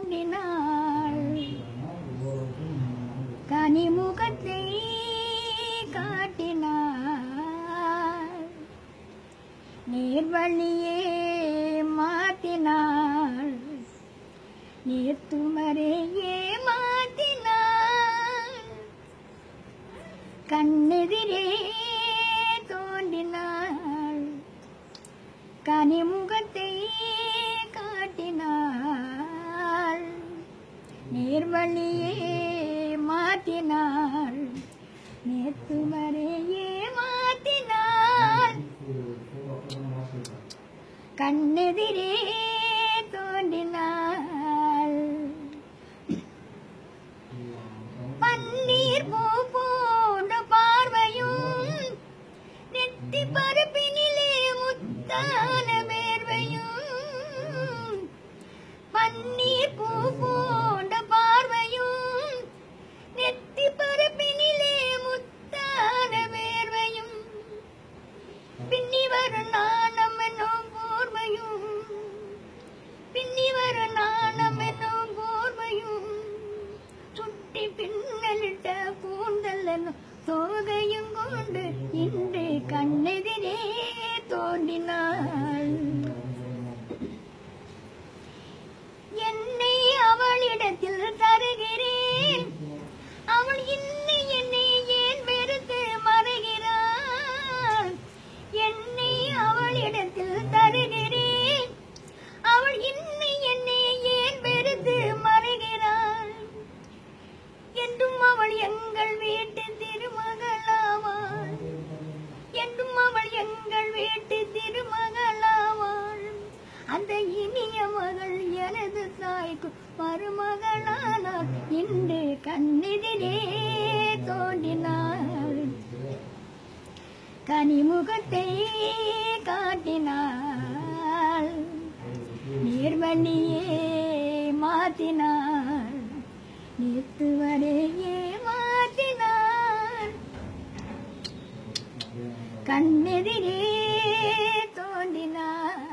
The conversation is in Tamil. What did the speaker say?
தோன்றினாள் கனிமுகத்தை காட்டினாள் நேர்வழியே மாத்தினாள் நேர்த்துமரையே மாத்தினாள் கண்ணெதிரே தோன்றினாள் கனிமுகத்தை காட்டினாள் நேர்வழியே மாத்தினாள் நேர்த்துமரையே மாத்தினாள் கண்ணெதிரே தோன்றினாள் பன்னீர் பூ போன்ற பார்வையும் நெத்தி பருப்பினிலே முத்தான வேர்வையும் பன்னீர் பூ போன்ற பார்வையும் நெத்தி பருப்பினிலே முத்தான வேர்வையும் பின்னி வரும் நாணம் என்னும் போர்வையும் பின்னி வரும் நாணம் என்னும் போர்வையும் சுட்டி பின்னலிட்ட கூந்தல் என்னும் தோகையும் கொண்டு இன்று கண்ணெதிரே தோன்றினாள் என்னை அவளிடத்தில் தருகிறேன் அவள் இன்னை என்னை ஏன் வெறுத்து மறைகிறாள் என்னை அவளிடத்தில் தருகிறேன் அவள் இன்னை என்னை ஏன் வெறுத்து மறைகிறாள் என்றும் அவள் எங்கள் வீட்டு திருமகளாவாள் என்றும் அவள் எங்கள் வீட்டு திருமகளாவாள் அந்த இனிய மகள் எனது தாய்க்கு மருமகளானாள் இன்று கண்ணெதிரே தோன்றினாள் கனிமுகத்தை காட்டினாள் நேர்வழியே மாத்தினாள் நேர்த்துவரையே மாத்தினாள் கண்ணெதிரே தோன்றினாள்